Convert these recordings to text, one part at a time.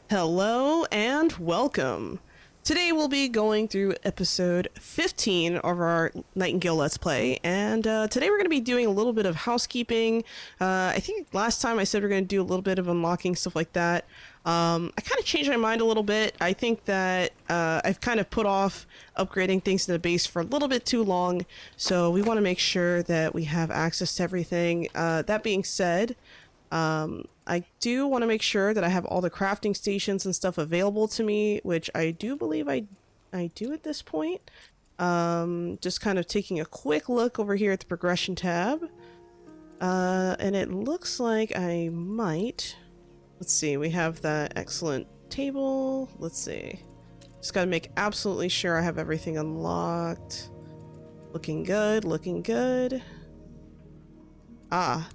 Hello and welcome. Today we'll be going through episode 15 of our Nightingale Let's Play, and today we're going to be doing a little bit of housekeeping. I think last time I said we're going to do a little bit of unlocking, stuff like that. I kind of changed my mind a little bit. I think that I've kind of put off upgrading things in the base for a little bit too long, so we want to make sure that we have access to everything. That being said, I do want to make sure that I have all the crafting stations and stuff available to me, which I do believe I do at this point. Just kind of taking a quick look over here at the progression tab. And it looks like I might... Let's see, we have that excellent table. Let's see. Just gotta make absolutely sure I have everything unlocked. Looking good, looking good. Ah.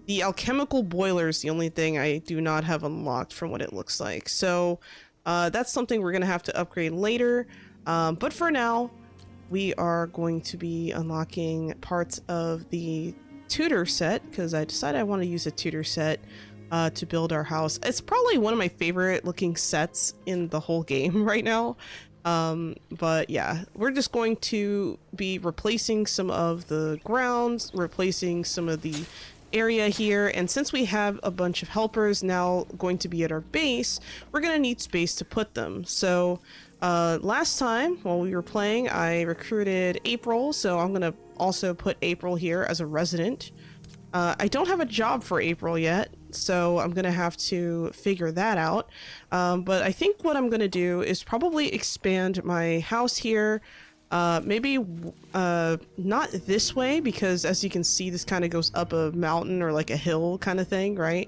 The alchemical boiler is the only thing I do not have unlocked from what it looks like. So that's something we're going to have to upgrade later. But for now, we are going to be unlocking parts of the tutor set because I decided I want to use a tutor set to build our house. It's probably one of my favorite looking sets in the whole game right now. But yeah, we're just going to be replacing some of the grounds, replacing some of the area here, and since we have a bunch of helpers now going to be at our base, we're gonna need space to put them. So last time while we were playing, I recruited April, so I'm gonna also put April here as a resident. I don't have a job for April yet, so I'm gonna have to figure that out. But I think what I'm gonna do is probably expand my house here. Maybe not this way, because as you can see, this kind of goes up a mountain or like a hill kind of thing, right?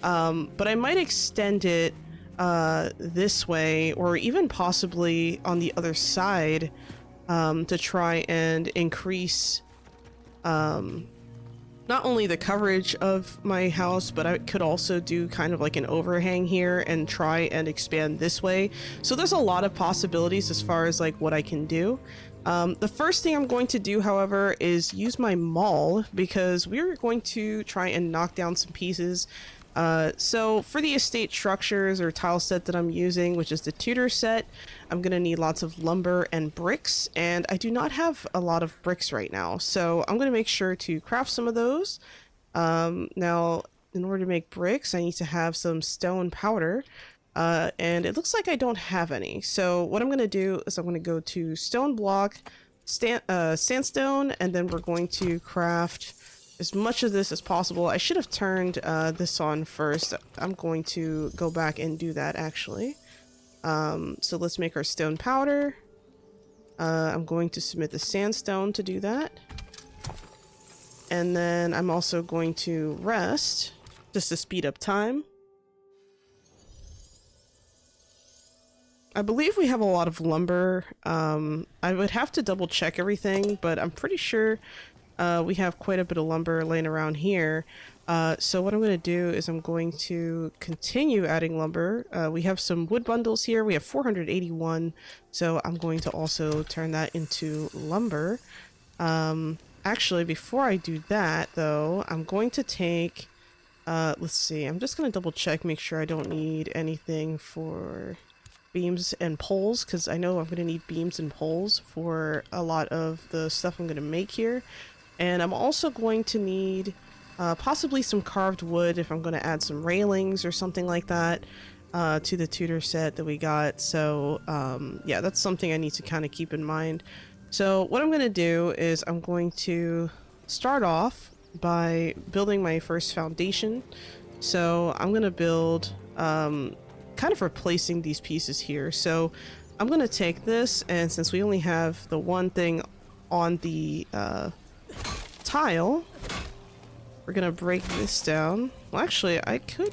But I might extend it this way, or even possibly on the other side, to try and increase not only the coverage of my house, but I could also do kind of like an overhang here and try and expand this way. So there's a lot of possibilities as far as like what I can do. The first thing I'm going to do, however, is use my maul, because we're going to try and knock down some pieces. So for the estate structures or tile set that I'm using, which is the tutor set, I'm gonna need lots of lumber and bricks, and I do not have a lot of bricks right now, so I'm gonna make sure to craft some of those. Now, in order to make bricks, I need to have some stone powder, and it looks like I don't have any. So what I'm gonna do is I'm gonna go to stone block, sandstone, and then we're going to craft as much of this as possible. I should have turned this on first. I'm going to go back and do that actually. So let's make our stone powder. I'm going to submit the sandstone to do that. And then I'm also going to rest just to speed up time. I believe we have a lot of lumber. I would have to double check everything, but I'm pretty sure we have quite a bit of lumber laying around here. So what I'm going to do is I'm going to continue adding lumber. We have some wood bundles here. We have 481. So I'm going to also turn that into lumber. Actually, before I do that, though, I'm going to take... let's see. I'm just going to double check, make sure I don't need anything for beams and poles, because I know I'm going to need beams and poles for a lot of the stuff I'm going to make here. And I'm also going to need possibly some carved wood if I'm going to add some railings or something like that to the tutor set that we got. So yeah, that's something I need to kind of keep in mind. So what I'm going to do is I'm going to start off by building my first foundation. So I'm going to build kind of replacing these pieces here. So I'm going to take this, and since we only have the one thing on the tile, we're gonna break this down. Well, actually, I could...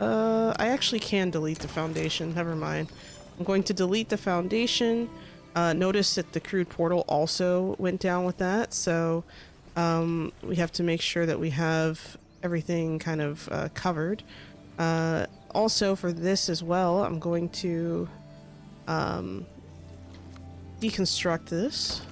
I actually can delete the foundation. Never mind. I'm going to delete the foundation. Notice that the crude portal also went down with that, so we have to make sure that we have everything kind of covered. Also, for this as well, I'm going to deconstruct this.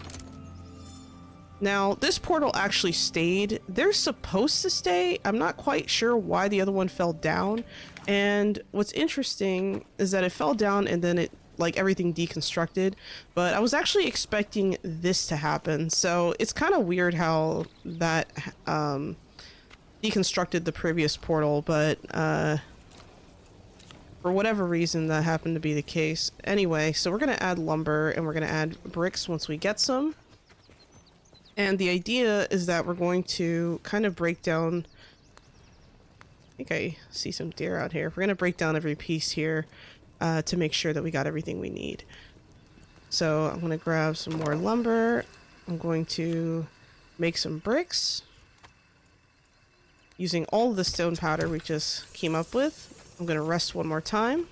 Now, this portal actually stayed. They're supposed to stay. I'm not quite sure why the other one fell down, And what's interesting is that it fell down and then it, like, everything deconstructed, but I was actually expecting this to happen. So it's kind of weird how that deconstructed the previous portal, but for whatever reason that happened to be the case. Anyway, so we're gonna add lumber and we're gonna add bricks once we get some. And the idea is that we're going to kind of break down, I think I see some deer out here. We're gonna break down every piece here to make sure that we got everything we need. So I'm gonna grab some more lumber. I'm going to make some bricks using all of the stone powder we just came up with. I'm gonna rest one more time.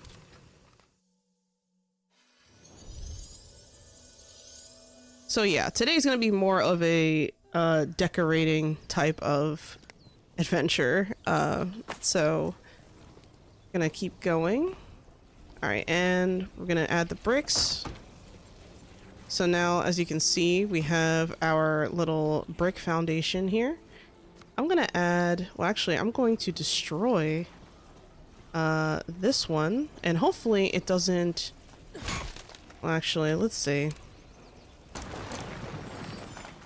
So yeah, today's gonna be more of a decorating type of adventure. So gonna keep going. All right, and we're gonna add the bricks. So now, as you can see, we have our little brick foundation here. I'm gonna add, well, actually, I'm going to destroy this one, and hopefully it doesn't, well, actually, let's see.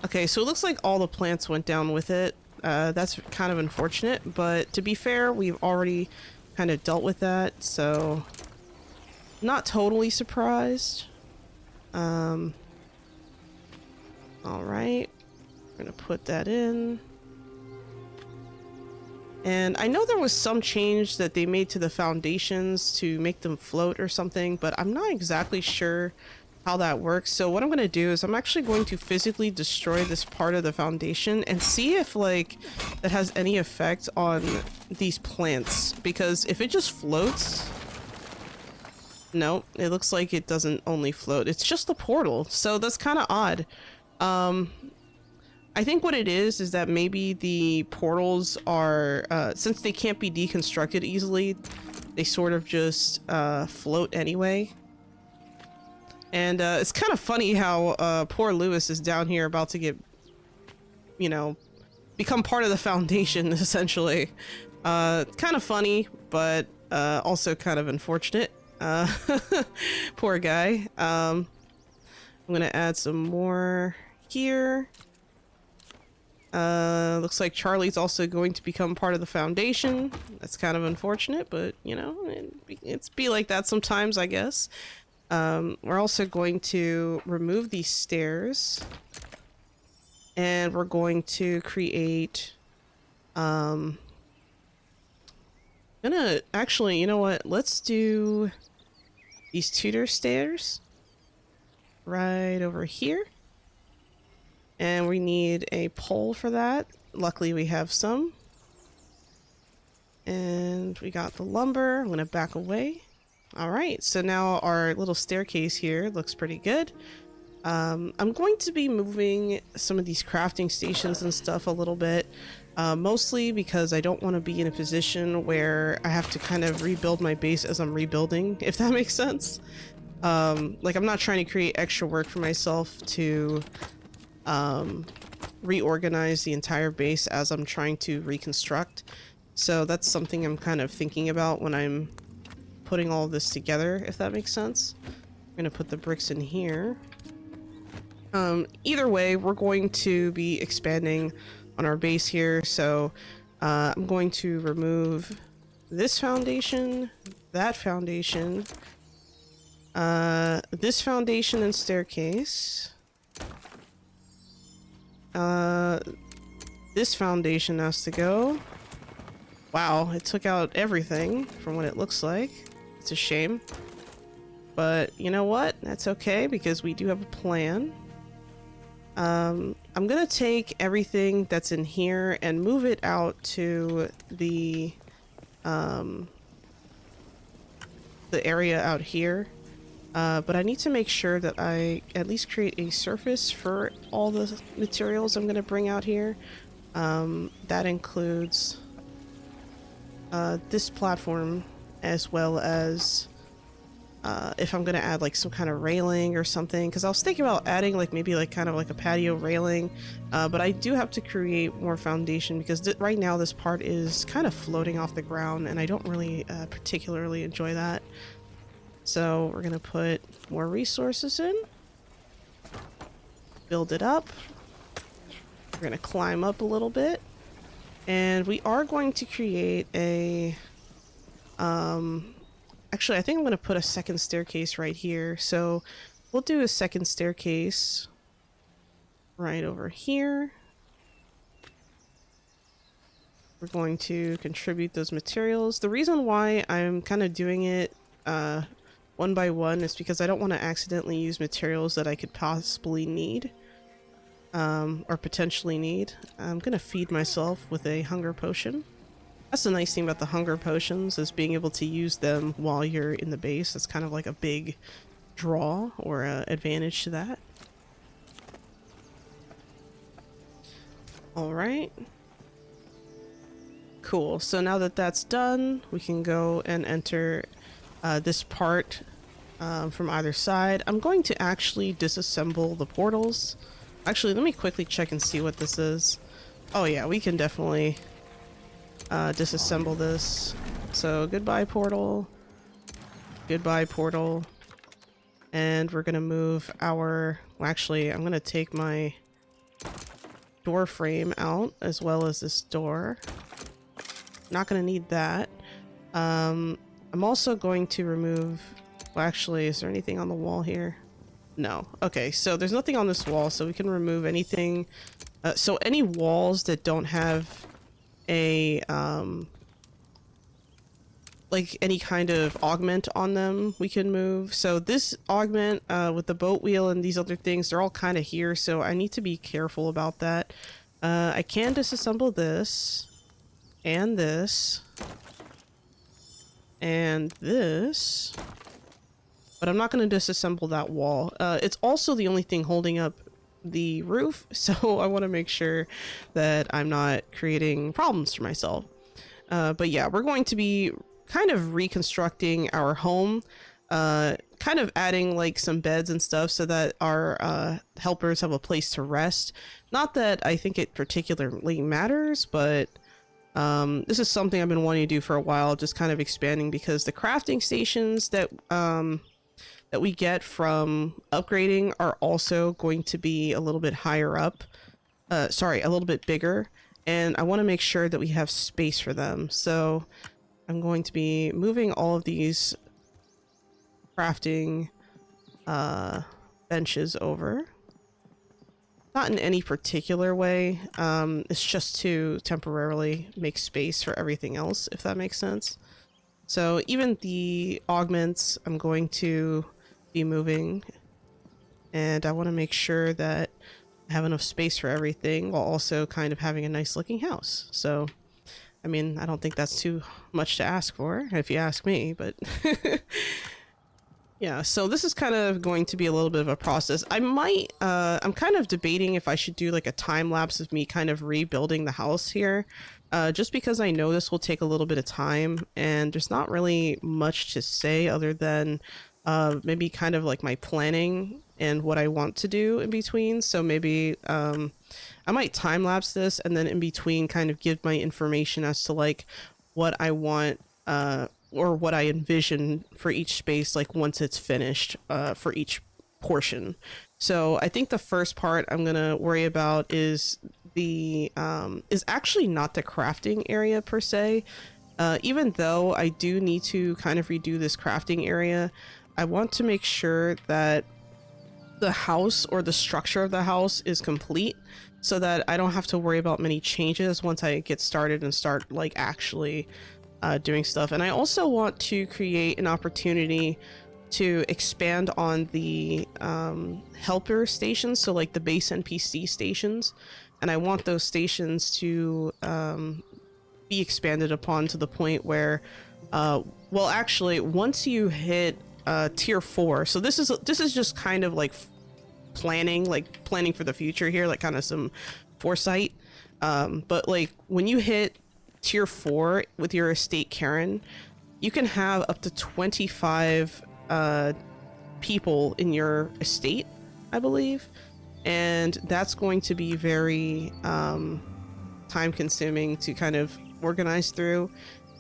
Okay, so it looks like all the plants went down with it. That's kind of unfortunate, but to be fair, we've already kind of dealt with that, so not totally surprised. All right, we're gonna put that in. And I know there was some change that they made to the foundations to make them float or something, but I'm not exactly sure how that works. So what I'm going to do is I'm actually going to physically destroy this part of the foundation and see if, like, that has any effect on these plants. Because if it just floats... No, it looks like it doesn't only float. It's just the portal. So that's kind of odd. I think what it is that maybe the portals are, since they can't be deconstructed easily, they sort of just float anyway. And it's kind of funny how poor Lewis is down here about to get, you know, become part of the foundation, essentially. Kind of funny, but also kind of unfortunate. Poor guy. I'm gonna add some more here. Looks like Charlie's also going to become part of the foundation. That's kind of unfortunate, but, you know, it's be like that sometimes, I guess. We're also going to remove these stairs. And we're going to create, actually, you know what? Let's do these Tudor stairs right over here. And we need a pole for that. Luckily, we have some. And we got the lumber. I'm gonna back away. All right, so now our little staircase here looks pretty good. I'm going to be moving some of these crafting stations and stuff a little bit. Mostly because I don't want to be in a position where I have to kind of rebuild my base as I'm rebuilding, if that makes sense. Like, I'm not trying to create extra work for myself to reorganize the entire base as I'm trying to reconstruct. So that's something I'm kind of thinking about when I'm putting all of this together, if that makes sense. I'm gonna put the bricks in here. Either way, we're going to be expanding on our base here, so I'm going to remove this foundation, that foundation, this foundation and staircase. This foundation has to go. Wow, it took out everything from what it looks like. It's a shame. But you know what? That's okay because we do have a plan. I'm gonna take everything that's in here and move it out to the area out here. But I need to make sure that I at least create a surface for all the materials I'm gonna bring out here. That includes this platform as well as if I'm gonna add like some kind of railing or something, because I was thinking about adding like maybe like kind of like a patio railing, but I do have to create more foundation because right now this part is kind of floating off the ground and I don't really particularly enjoy that. So we're gonna put more resources in, build it up. We're gonna climb up a little bit, and we are going to create a actually, I think I'm going to put a second staircase right here. So we'll do a second staircase right over here. We're going to contribute those materials. The reason why I'm kind of doing it one by one is because I don't want to accidentally use materials that I could possibly need or potentially need. I'm going to feed myself with a hunger potion. That's the nice thing about the hunger potions, is being able to use them while you're in the base. It's kind of like a big draw or advantage to that. All right. Cool. So now that that's done, we can go and enter this part from either side. I'm going to actually disassemble the portals. Actually, let me quickly check and see what this is. Oh yeah, we can definitely disassemble this. So goodbye portal, and we're gonna move our, well, actually I'm gonna take my door frame out as well as this door. Not gonna need that. I'm also going to remove, well, actually, is there anything on the wall here? No. Okay, so there's nothing on this wall, so we can remove anything. So any walls that don't have a like any kind of augment on them, we can move. So this augment with the boat wheel and these other things, they're all kind of here, so I need to be careful about that. I can disassemble this and this and this, but I'm not going to disassemble that wall. It's also the only thing holding up the roof, so I want to make sure that I'm not creating problems for myself. But yeah, we're going to be kind of reconstructing our home, kind of adding like some beds and stuff so that our helpers have a place to rest. Not that I think it particularly matters, but this is something I've been wanting to do for a while, just kind of expanding, because the crafting stations that we get from upgrading are also going to be a little bit higher up. Sorry, a little bit bigger. And I want to make sure that we have space for them. So I'm going to be moving all of these crafting benches over. Not in any particular way. It's just to temporarily make space for everything else, if that makes sense. So even the augments I'm going to be moving, and I want to make sure that I have enough space for everything while also kind of having a nice looking house. So I mean, I don't think that's too much to ask for, if you ask me, but yeah, so this is kind of going to be a little bit of a process. I might I'm kind of debating if I should do like a time lapse of me kind of rebuilding the house here, just because I know this will take a little bit of time, and there's not really much to say other than maybe kind of like my planning and what I want to do in between. So maybe I might time lapse this and then in between kind of give my information as to like what I want or what I envision for each space, like once it's finished for each portion. So I think the first part I'm gonna worry about is the is actually not the crafting area per se. Even though I do need to kind of redo this crafting area, I want to make sure that the house or the structure of the house is complete so that I don't have to worry about many changes once I get started and start like actually doing stuff. And I also want to create an opportunity to expand on the helper stations, so like the base NPC stations, and I want those stations to be expanded upon to the point where well, actually, once you hit tier 4, so this is just kind of like planning for the future here, like kind of some foresight, but like when you hit tier 4 with your estate Karen, you can have up to 25 people in your estate, I believe, and that's going to be very time consuming to kind of organize through,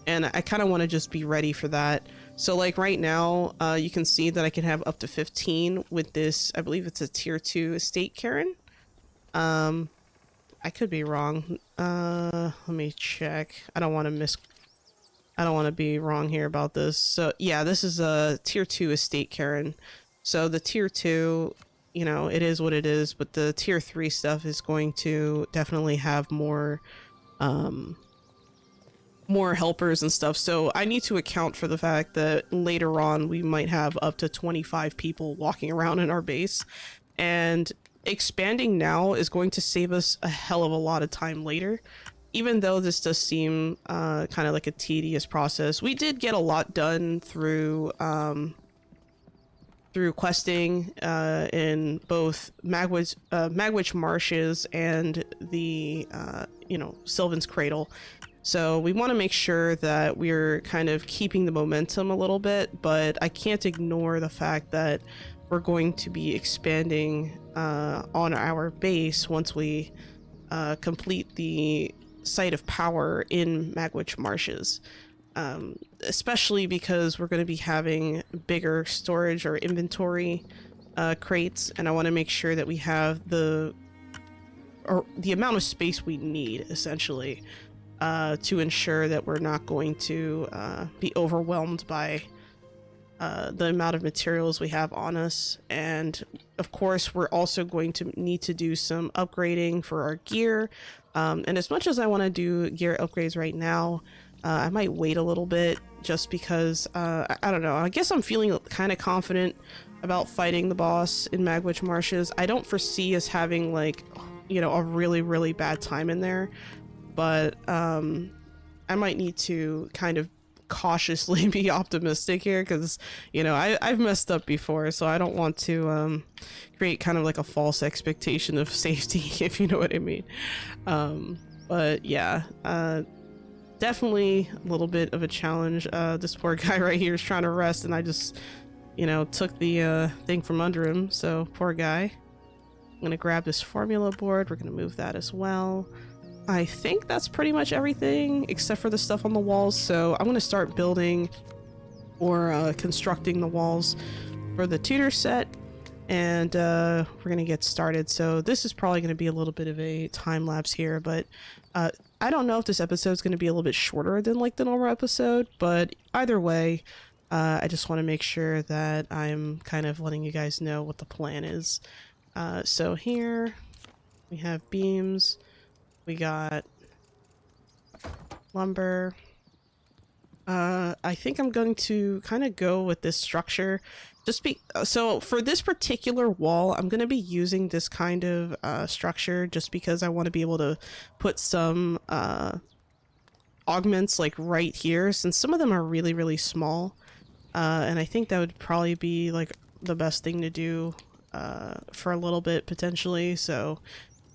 and I kind of want to just be ready for that. So like right now, you can see that I can have up to 15 with this. I believe it's a tier 2 estate, Karen. I could be wrong. Let me check. I don't want to be wrong here about this. So yeah, this is a tier 2 estate, Karen. So the tier 2, you know, it is what it is, but the tier 3 stuff is going to definitely have more more helpers and stuff. So I need to account for the fact that later on we might have up to 25 people walking around in our base, and expanding now is going to save us a hell of a lot of time later. Even though this does seem kind of like a tedious process, we did get a lot done through through questing in both Magwitch Marshes and the you know, Sylvan's Cradle. So we want to make sure that we're kind of keeping the momentum a little bit, but I can't ignore the fact that we're going to be expanding on our base once we complete the Site of Power in Magwitch Marshes. Especially because we're going to be having bigger storage or inventory crates, and I want to make sure that we have the amount of space we need, essentially, to ensure that we're not going to be overwhelmed by the amount of materials we have on us. And of course, we're also going to need to do some upgrading for our gear. And as much as I want to do gear upgrades right now, I might wait a little bit just because, I don't know, I guess I'm feeling kind of confident about fighting the boss in Magwitch Marshes. I don't foresee us having, like, you know, a really, really bad time in there, but I might need to kind of cautiously be optimistic here because, you know, I've messed up before, so I don't want to create kind of like a false expectation of safety, if you know what I mean. But yeah, definitely a little bit of a challenge. This poor guy right here is trying to rest, and I just, you know, took the thing from under him, so poor guy. I'm gonna grab this formula board. We're gonna move that as well. I think that's pretty much everything except for the stuff on the walls, so I'm gonna start building or constructing the walls for the tutor set, and we're gonna get started. So this is probably gonna be a little bit of a time lapse here, but I don't know if this episode is going to be a little bit shorter than like the normal episode, but either way, I just want to make sure that I'm kind of letting you guys know what the plan is. So here we have beams, we got lumber. I think I'm going to kind of go with this structure. So for this particular wall, I'm going to be using this kind of structure just because I want to be able to put some augments like right here, since some of them are really, really small. And I think that would probably be like the best thing to do for a little bit potentially. So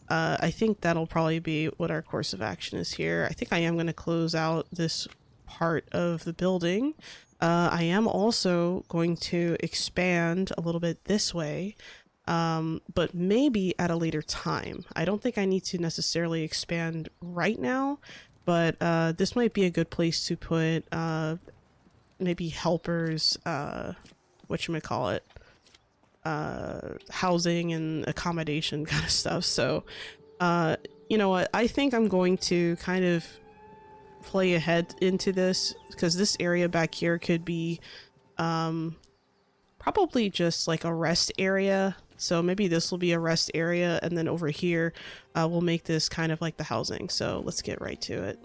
I think that'll probably be what our course of action is here. I think I am going to close out this part of the building. I am also going to expand a little bit this way, but maybe at a later time. I don't think I need to necessarily expand right now, but this might be a good place to put maybe helpers, whatchamacallit, housing and accommodation kind of stuff. So, you know what, I think I'm going to kind of play ahead into this because this area back here could be probably just like a rest area. So maybe this will be a rest area, and then over here we'll make this kind of like the housing. So let's get right to it.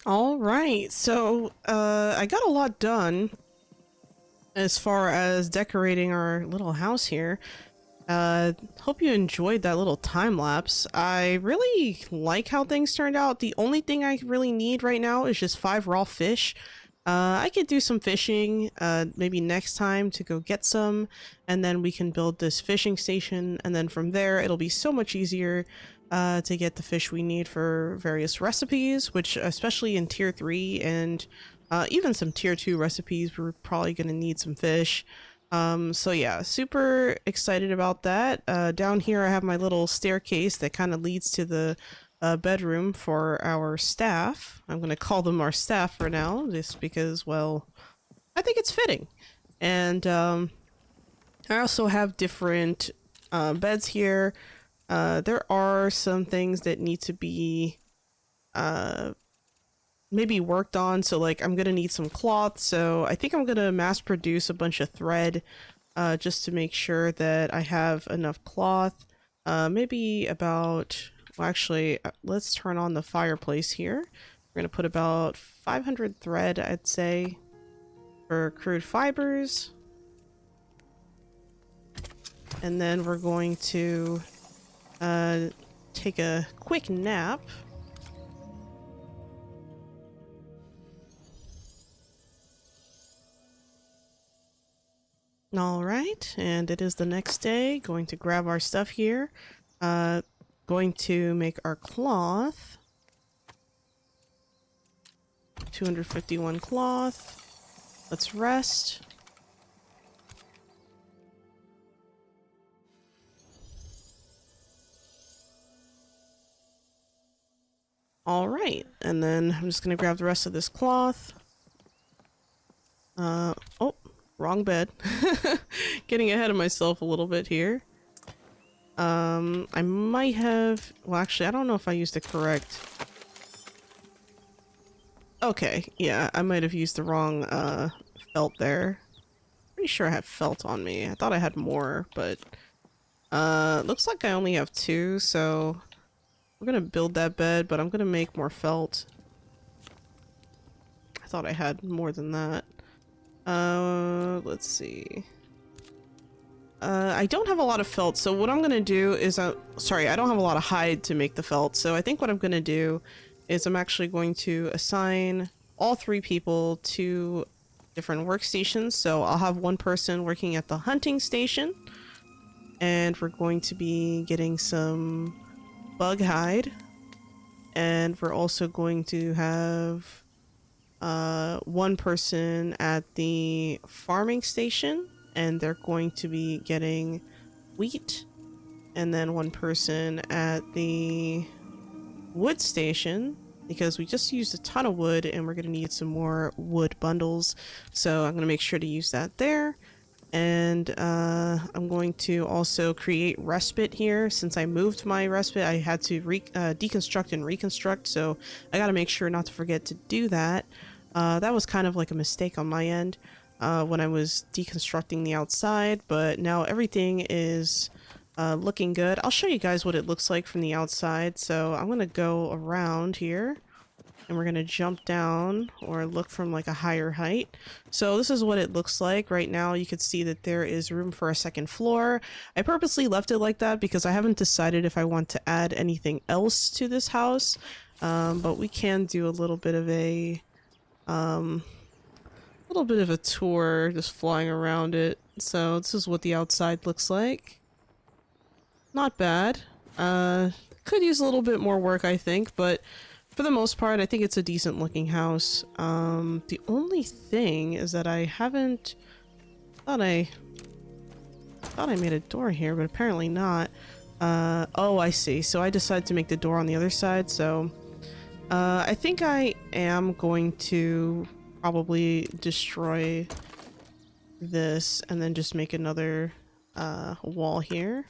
All right, so I got a lot done as far as decorating our little house here. Hope you enjoyed that little time lapse. I really like how things turned out. The only thing I really need right now is just 5 raw fish. I could do some fishing, maybe next time to go get some, and then we can build this fishing station, and then from there it'll be so much easier to get the fish we need for various recipes, which especially in tier 3 and even some tier 2 recipes, we're probably going to need some fish. So yeah, super excited about that. Down here I have my little staircase that kind of leads to the bedroom for our staff. I'm going to call them our staff for now, just because, well, I think it's fitting. And I also have different beds here. There are some things that need to be maybe worked on. So like I'm gonna need some cloth. So I think I'm gonna mass produce a bunch of thread just to make sure that I have enough cloth. Maybe about, well actually, let's turn on the fireplace here. We're gonna put about 500 thread, I'd say, for crude fibers. And then we're going to take a quick nap. All right, and it is the next day. Going to grab our stuff here. Going to make our cloth. 251 cloth. Let's rest. All right, and then I'm just gonna grab the rest of this cloth. Oh, wrong bed. Getting ahead of myself a little bit here. I might have, well actually I don't know if I used the correct. Okay, yeah, I might have used the wrong felt there. Pretty sure I had felt on me. I thought I had more, but looks like I only have 2, so we're gonna build that bed, but I'm gonna make more felt. I thought I had more than that. Let's see. I don't have a lot of felt, so what I'm gonna do is, sorry, I don't have a lot of hide to make the felt, so I think what I'm gonna do is I'm actually going to assign all 3 people to different workstations. So I'll have one person working at the hunting station, and we're going to be getting some bug hide, and we're also going to have one person at the farming station, and they're going to be getting wheat, and then one person at the wood station, because we just used a ton of wood and we're going to need some more wood bundles, so I'm going to make sure to use that there. And I'm going to also create respite here. Since I moved my respite, I had to deconstruct and reconstruct, so I got to make sure not to forget to do that. That was kind of like a mistake on my end when I was deconstructing the outside, but now everything is looking good. I'll show you guys what it looks like from the outside. So I'm gonna go around here and we're gonna jump down or look from like a higher height. So this is what it looks like right now. You can see that there is room for a second floor. I purposely left it like that because I haven't decided if I want to add anything else to this house, but we can do a little bit of a tour just flying around it. So this is what the outside looks like. Not bad. Could use a little bit more work, I think, but for the most part, I think it's a decent looking house. The only thing is that I haven't... thought I made a door here, but apparently not. Oh, I see. So I decided to make the door on the other side, so... I think I am going to probably destroy this and then just make another wall here.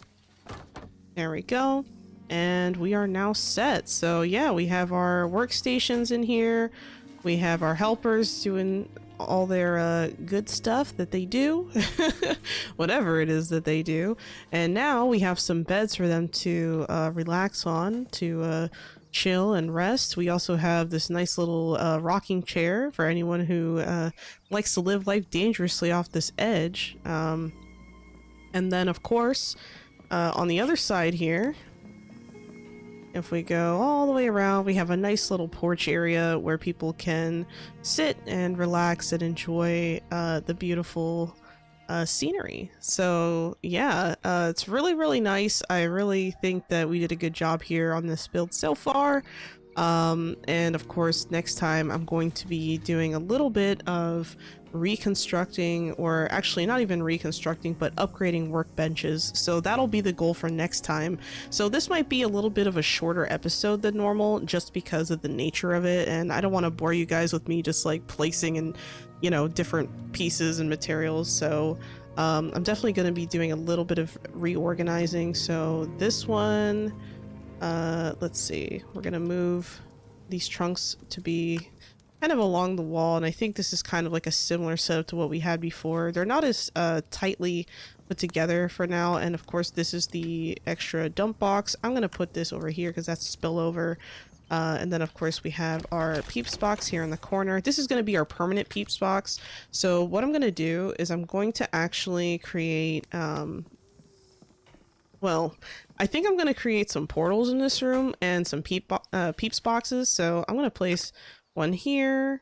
There we go. And we are now set. So yeah, we have our workstations in here. We have our helpers doing all their good stuff that they do, whatever it is that they do. And now we have some beds for them to relax on, to chill and rest. We also have this nice little rocking chair for anyone who likes to live life dangerously off this edge. And then, of course, on the other side here, if we go all the way around, we have a nice little porch area where people can sit and relax and enjoy the beautiful scenery. So yeah, it's really, really nice. I really think that we did a good job here on this build so far. And of course, next time I'm going to be doing a little bit of reconstructing, or actually not even reconstructing, but upgrading workbenches. So that'll be the goal for next time. So this might be a little bit of a shorter episode than normal just because of the nature of it, and I don't want to bore you guys with me just like placing and, you know, different pieces and materials. So I'm definitely going to be doing a little bit of reorganizing. So this one, let's see, we're going to move these trunks to be kind of along the wall, and I think this is kind of like a similar setup to what we had before. They're not as tightly put together for now, and of course this is the extra dump box. I'm gonna put this over here because that's spillover. And then of course we have our peeps box here in the corner. This is going to be our permanent peeps box. So what I'm going to do is I'm going to actually create, well, I think I'm going to create some portals in this room and some peeps boxes. So I'm going to place one here.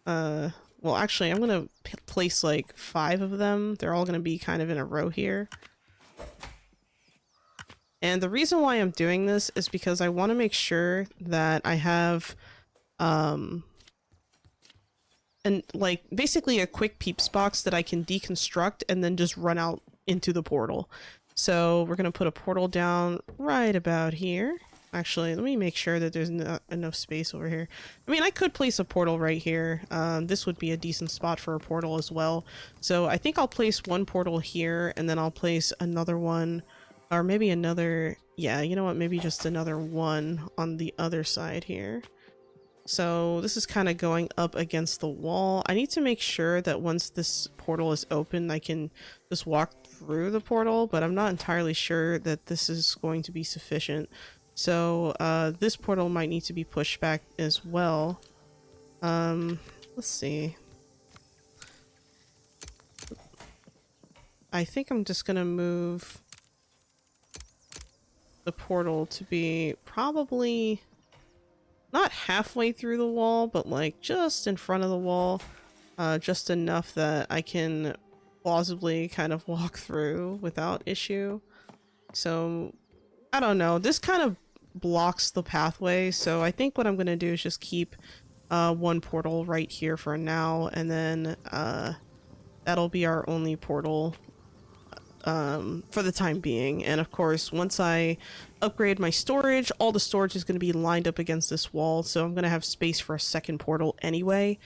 Well, actually, I'm going to place like 5 of them. They're all going to be kind of in a row here. And the reason why I'm doing this is because I want to make sure that I have, and like basically a quick peeps box that I can deconstruct and then just run out into the portal. So we're going to put a portal down right about here. Actually, let me make sure that there's not enough space over here. I mean, I could place a portal right here. This would be a decent spot for a portal as well. So I think I'll place one portal here, and then I'll place another one, or maybe another, yeah, you know what, maybe just another one on the other side here. So this is kind of going up against the wall. I need to make sure that once this portal is open, I can just walk through the portal, but I'm not entirely sure that this is going to be sufficient. So this portal might need to be pushed back as well. Let's see. I think I'm just gonna move the portal to be probably not halfway through the wall, but like just in front of the wall, just enough that I can plausibly kind of walk through without issue. So I don't know, this kind of blocks the pathway, so I think what I'm gonna do is just keep one portal right here for now, and then that'll be our only portal for the time being. And of course, once I upgrade my storage, all the storage is going to be lined up against this wall, so I'm going to have space for a second portal anyway.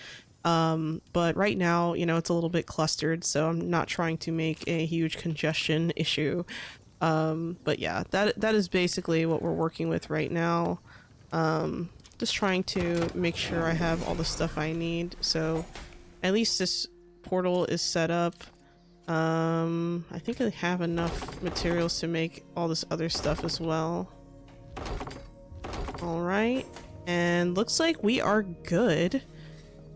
But right now, you know, it's a little bit clustered, so I'm not trying to make a huge congestion issue. But yeah, that is basically what we're working with right now. Just trying to make sure I have all the stuff I need, so at least this portal is set up. I think I have enough materials to make all this other stuff as well. Alright, and looks like we are good.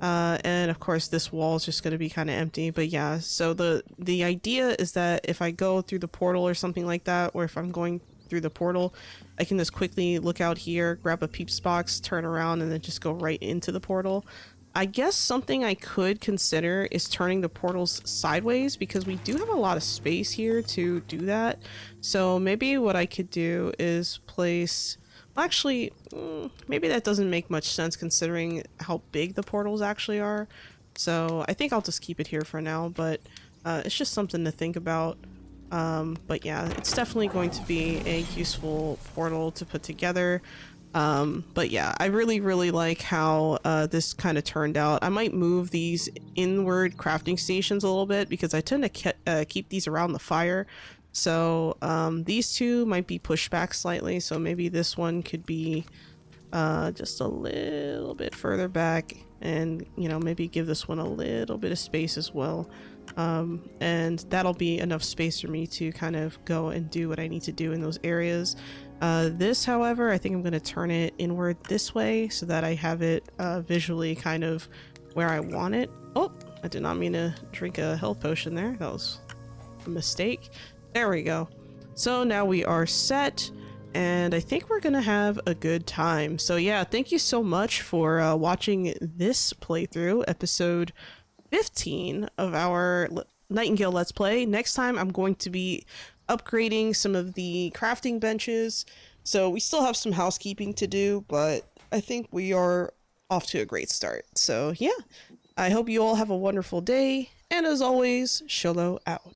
And of course this wall is just going to be kind of empty, but yeah, so the idea is that if I go through the portal or something like that, or if I'm going through the portal, I can just quickly look out here, grab a peeps box, turn around, and then just go right into the portal. I guess something I could consider is turning the portals sideways, because we do have a lot of space here to do that. So maybe what I could do is place, well, actually, maybe that doesn't make much sense considering how big the portals actually are. So I think I'll just keep it here for now, but it's just something to think about. But yeah, it's definitely going to be a useful portal to put together. But yeah, I really like how this kind of turned out. I might move these inward crafting stations a little bit because I tend to keep these around the fire. So these two might be pushed back slightly, so maybe this one could be just a little bit further back, and you know, maybe give this one a little bit of space as well. And that'll be enough space for me to kind of go and do what I need to do in those areas. This, however, I think I'm going to turn it inward this way so that I have it visually kind of where I want it. Oh, I did not mean to drink a health potion there. That was a mistake. There we go. So now we are set, and I think we're gonna have a good time. So yeah, thank you so much for watching this playthrough, episode 15 of our Nightingale Let's Play. Next time I'm going to be upgrading some of the crafting benches. So we still have some housekeeping to do, but I think we are off to a great start. So yeah, I hope you all have a wonderful day, and as always, Sholo out.